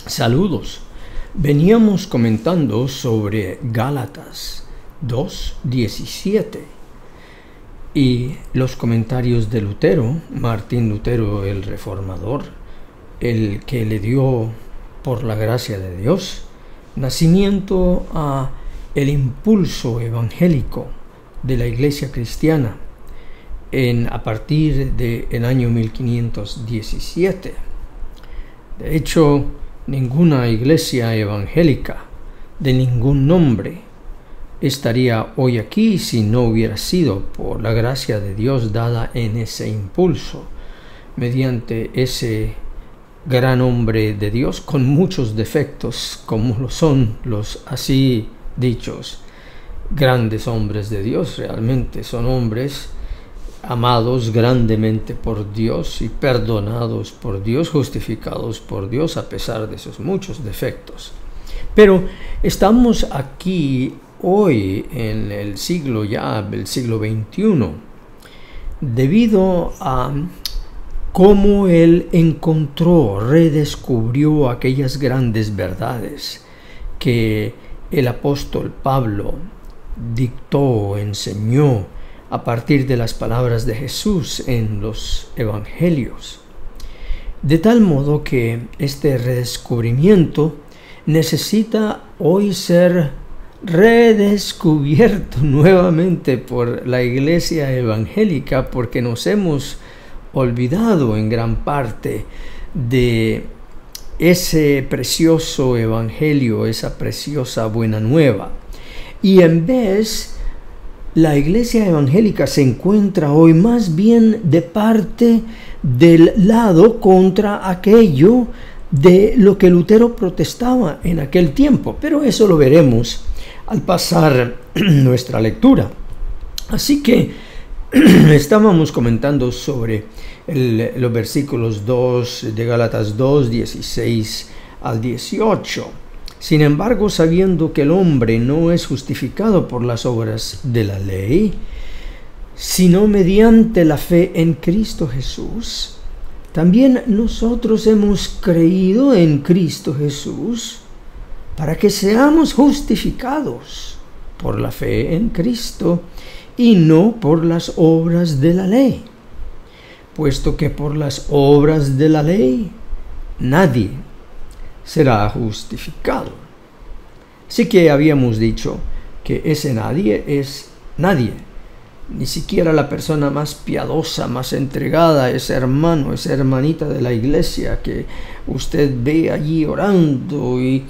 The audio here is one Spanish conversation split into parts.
Saludos. Veníamos comentando sobre Gálatas 2:17 y los comentarios de Lutero, Martín Lutero el Reformador, el que le dio, por la gracia de Dios, nacimiento a el impulso evangélico de la Iglesia cristiana a partir del año 1517. De hecho, ninguna iglesia evangélica de ningún nombre estaría hoy aquí si no hubiera sido por la gracia de Dios dada en ese impulso, mediante ese gran hombre de Dios con muchos defectos, como lo son los así dichos grandes hombres de Dios. Realmente son hombres amados grandemente por Dios y perdonados por Dios, justificados por Dios a pesar de sus muchos defectos. Pero estamos aquí hoy en el siglo XXI, debido a cómo Él redescubrió aquellas grandes verdades que el apóstol Pablo dictó, enseñó, a partir de las palabras de Jesús en los evangelios. De tal modo que este redescubrimiento necesita hoy ser redescubierto nuevamente por la iglesia evangélica, porque nos hemos olvidado en gran parte de ese precioso evangelio, esa preciosa buena nueva. Y en vez, la iglesia evangélica se encuentra hoy más bien de parte del lado contra aquello de lo que Lutero protestaba en aquel tiempo, pero eso lo veremos al pasar nuestra lectura. Así que estábamos comentando sobre los versículos 2 de Gálatas 2, 16 al 18. Sin embargo, sabiendo que el hombre no es justificado por las obras de la ley, sino mediante la fe en Cristo Jesús, también nosotros hemos creído en Cristo Jesús para que seamos justificados por la fe en Cristo y no por las obras de la ley, puesto que por las obras de la ley nadie será justificado. Así que habíamos dicho que ese nadie es nadie, ni siquiera la persona más piadosa, más entregada, ese hermano, esa hermanita de la iglesia que usted ve allí orando y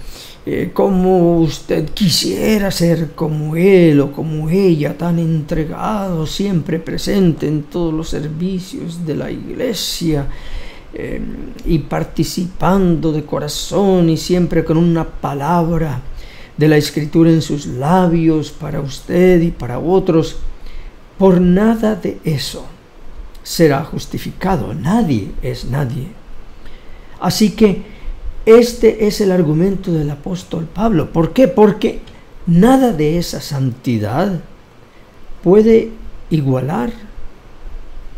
como usted quisiera ser como él o como ella, tan entregado, siempre presente en todos los servicios de la iglesia, y participando de corazón y siempre con una palabra de la Escritura en sus labios para usted y para otros. Por nada de eso será justificado. Nadie es nadie. Así que este es el argumento del apóstol Pablo. ¿Por qué? Porque nada de esa santidad puede igualar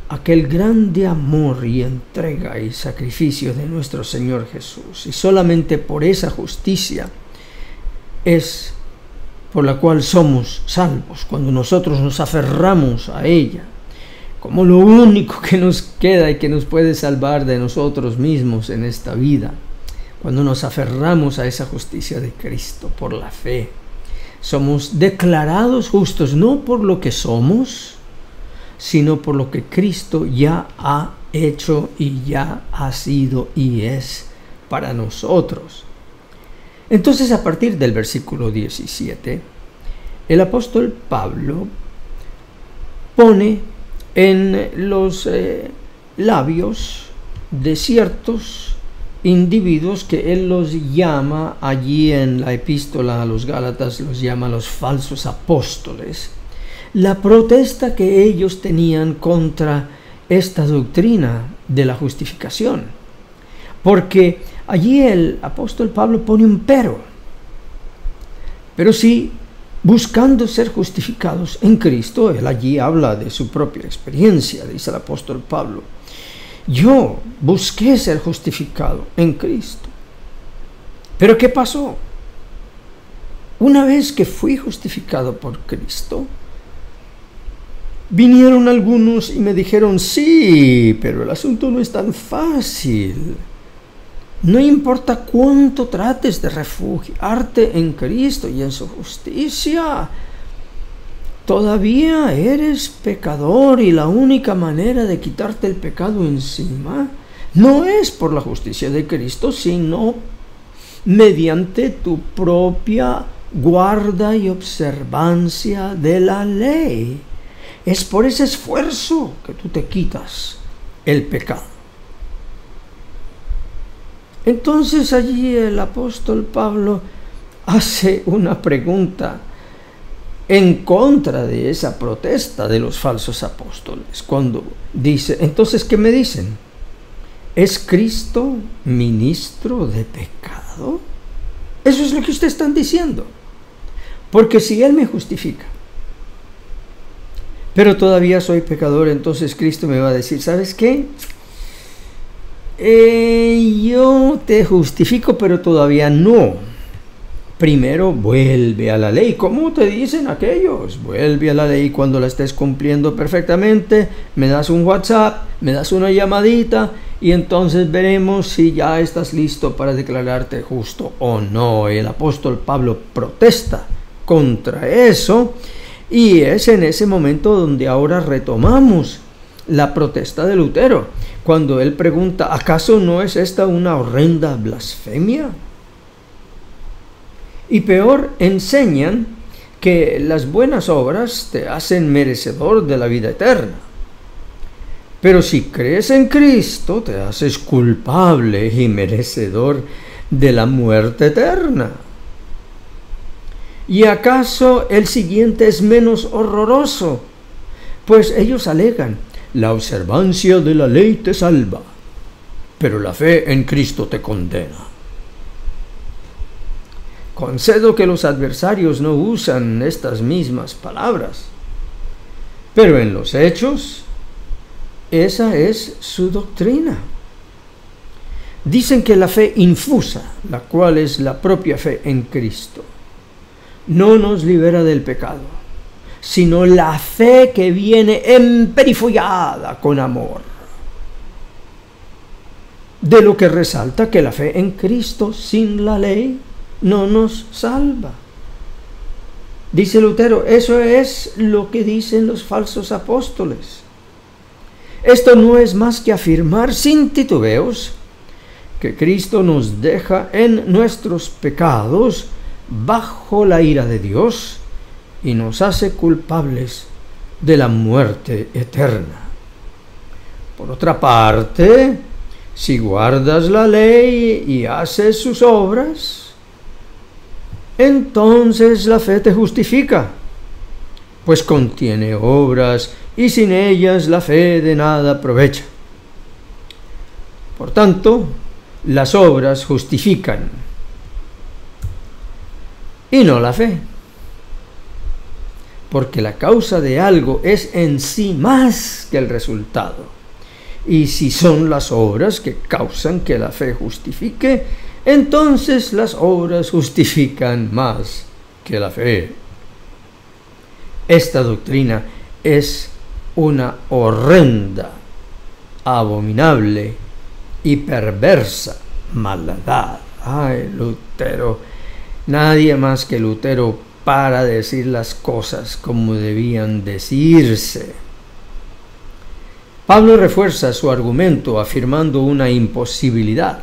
aquel grande amor y entrega y sacrificio de nuestro Señor Jesús. Y solamente por esa justicia es por la cual somos salvos, cuando nosotros nos aferramos a ella como lo único que nos queda y que nos puede salvar de nosotros mismos en esta vida. Cuando nos aferramos a esa justicia de Cristo por la fe, somos declarados justos no por lo que somos, sino por lo que Cristo ya ha hecho y ya ha sido y es para nosotros. Entonces, a partir del versículo 17, el apóstol Pablo pone en los labios de ciertos individuos que él los llama allí en la epístola a los Gálatas, los llama los falsos apóstoles, la protesta que ellos tenían contra esta doctrina de la justificación. Porque allí el apóstol Pablo pone un pero sí, buscando ser justificados en Cristo. Él allí habla de su propia experiencia, dice el apóstol Pablo: yo busqué ser justificado en Cristo. Pero ¿qué pasó? Una vez que fui justificado por Cristo, vinieron algunos y me dijeron, sí, pero el asunto no es tan fácil. No importa cuánto trates de refugiarte en Cristo y en su justicia, todavía eres pecador y la única manera de quitarte el pecado encima no es por la justicia de Cristo, sino mediante tu propia guarda y observancia de la ley. Es por ese esfuerzo que tú te quitas el pecado. Entonces allí el apóstol Pablo hace una pregunta en contra de esa protesta de los falsos apóstoles, cuando dice, entonces, ¿qué me dicen? ¿Es Cristo ministro de pecado? Eso es lo que ustedes están diciendo. Porque si Él me justifica, pero todavía soy pecador, entonces Cristo me va a decir, ¿sabes qué? Yo te justifico, pero todavía no. Primero vuelve a la ley. ¿Cómo te dicen aquellos? Vuelve a la ley cuando la estés cumpliendo perfectamente. Me das un WhatsApp, me das una llamadita y entonces veremos si ya estás listo para declararte justo o no. El apóstol Pablo protesta contra eso y es en ese momento donde ahora retomamos la protesta de Lutero, cuando él pregunta, ¿acaso no es esta una horrenda blasfemia? Y peor, enseñan que las buenas obras te hacen merecedor de la vida eterna. Pero si crees en Cristo, te haces culpable y merecedor de la muerte eterna. ¿Y acaso el siguiente es menos horroroso? Pues ellos alegan, la observancia de la ley te salva, pero la fe en Cristo te condena. Concedo que los adversarios no usan estas mismas palabras, pero en los hechos, esa es su doctrina. Dicen que la fe infusa, la cual es la propia fe en Cristo, no nos libera del pecado, sino la fe que viene emperifollada con amor. De lo que resalta que la fe en Cristo sin la ley no nos salva. Dice Lutero, eso es lo que dicen los falsos apóstoles. Esto no es más que afirmar sin titubeos que Cristo nos deja en nuestros pecados bajo la ira de Dios y nos hace culpables de la muerte eterna. Por otra parte, si guardas la ley y haces sus obras, entonces la fe te justifica, pues contiene obras y sin ellas la fe de nada aprovecha. Por tanto, las obras justifican y no la fe, porque la causa de algo es en sí más que el resultado. Y si son las obras que causan que la fe justifique, entonces las obras justifican más que la fe. Esta doctrina es una horrenda, abominable y perversa maldad. Ay, Lutero, nadie más que Lutero para decir las cosas como debían decirse. Pablo refuerza su argumento afirmando una imposibilidad.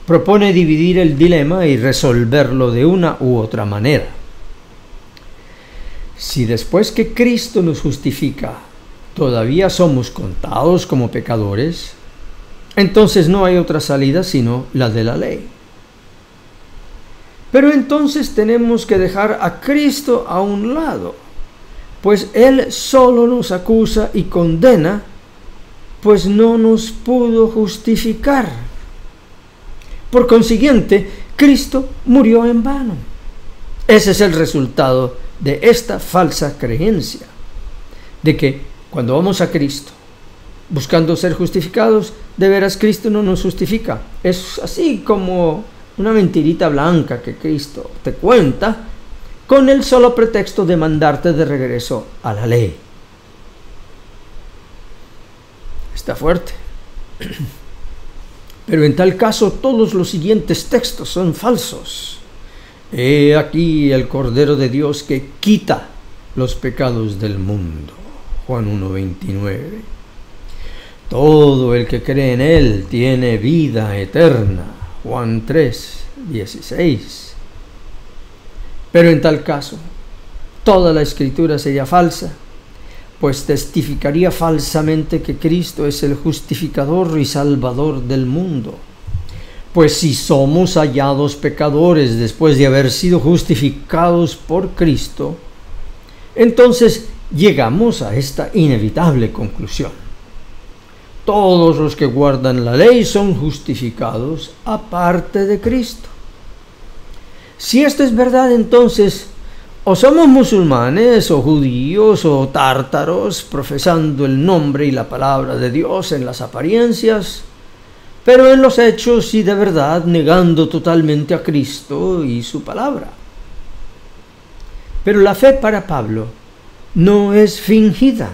Propone dividir el dilema y resolverlo de una u otra manera. Si después que Cristo nos justifica, todavía somos contados como pecadores, entonces no hay otra salida sino la de la ley. Pero entonces tenemos que dejar a Cristo a un lado, pues Él solo nos acusa y condena, pues no nos pudo justificar. Por consiguiente, Cristo murió en vano. Ese es el resultado de esta falsa creencia, de que cuando vamos a Cristo, buscando ser justificados, de veras Cristo no nos justifica. Es así como una mentirita blanca que Cristo te cuenta con el solo pretexto de mandarte de regreso a la ley. Está fuerte. Pero en tal caso todos los siguientes textos son falsos. He aquí el Cordero de Dios que quita los pecados del mundo. Juan 1:29. Todo el que cree en Él tiene vida eterna. Juan 3:16. Pero en tal caso, toda la Escritura sería falsa, pues testificaría falsamente que Cristo es el justificador y salvador del mundo. Pues si somos hallados pecadores después de haber sido justificados por Cristo, entonces llegamos a esta inevitable conclusión. Todos los que guardan la ley son justificados aparte de Cristo. Si esto es verdad, entonces o somos musulmanes, o judíos, o tártaros, profesando el nombre y la palabra de Dios en las apariencias, pero en los hechos y de verdad negando totalmente a Cristo y su palabra. Pero la fe para Pablo no es fingida.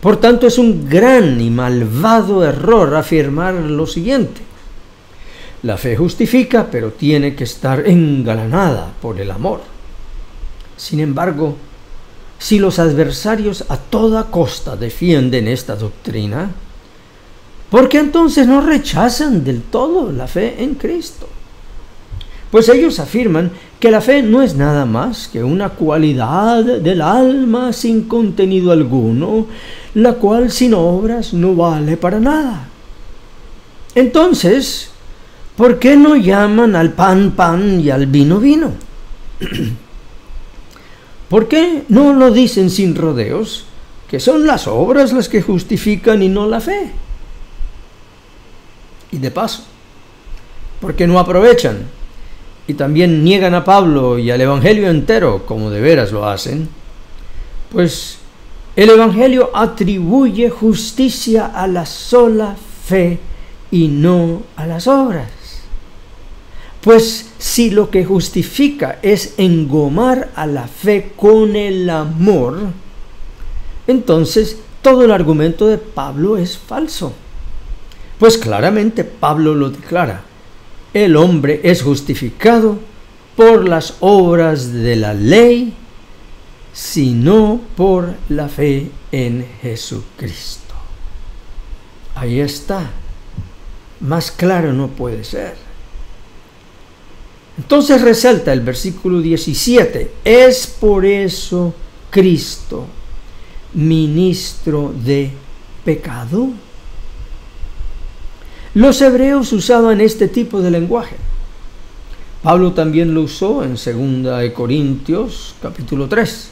Por tanto, es un gran y malvado error afirmar lo siguiente: la fe justifica, pero tiene que estar engalanada por el amor. Sin embargo, si los adversarios a toda costa defienden esta doctrina, ¿por qué entonces no rechazan del todo la fe en Cristo? Pues ellos afirman que la fe no es nada más que una cualidad del alma sin contenido alguno, la cual sin obras no vale para nada. Entonces, ¿por qué no llaman al pan pan y al vino vino? ¿Por qué no lo dicen sin rodeos, que son las obras las que justifican y no la fe? Y de paso, ¿por qué no aprovechan y también niegan a Pablo y al Evangelio entero, como de veras lo hacen? Pues el Evangelio atribuye justicia a la sola fe y no a las obras. Pues si lo que justifica es engomar a la fe con el amor, entonces todo el argumento de Pablo es falso. Pues claramente Pablo lo declara: el hombre es justificado por las obras de la ley, sino por la fe en Jesucristo. Ahí está. Más claro no puede ser. Entonces resalta el versículo 17: es por eso Cristo, ministro de pecado. Los hebreos usaban este tipo de lenguaje. Pablo también lo usó en 2 Corintios capítulo 3.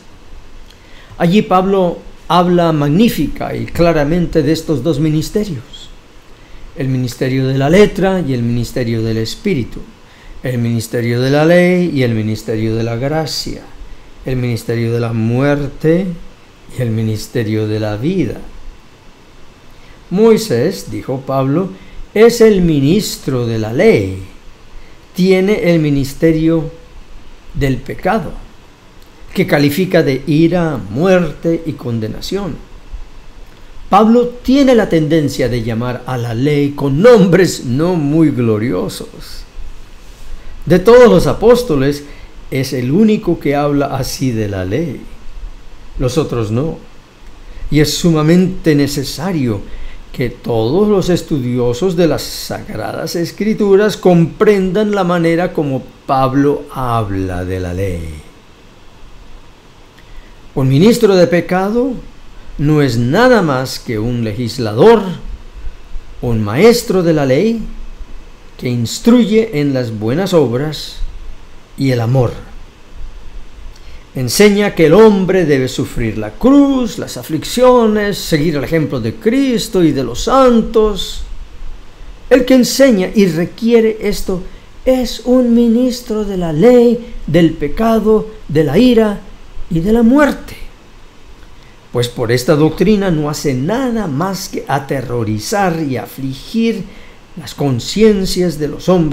Allí Pablo habla magnífica y claramente de estos dos ministerios: el ministerio de la letra y el ministerio del espíritu, el ministerio de la ley y el ministerio de la gracia, el ministerio de la muerte y el ministerio de la vida. Moisés, dijo Pablo, es el ministro de la ley, tiene el ministerio del pecado, que califica de ira, muerte y condenación. Pablo tiene la tendencia de llamar a la ley con nombres no muy gloriosos. De todos los apóstoles, es el único que habla así de la ley. Los otros no. Y es sumamente necesario que todos los estudiosos de las Sagradas Escrituras comprendan la manera como Pablo habla de la ley. Un ministro de pecado no es nada más que un legislador, un maestro de la ley, que instruye en las buenas obras y el amor. Enseña que el hombre debe sufrir la cruz, las aflicciones, seguir el ejemplo de Cristo y de los santos. El que enseña y requiere esto es un ministro de la ley, del pecado, de la ira y de la muerte. Pues por esta doctrina no hace nada más que aterrorizar y afligir las conciencias de los hombres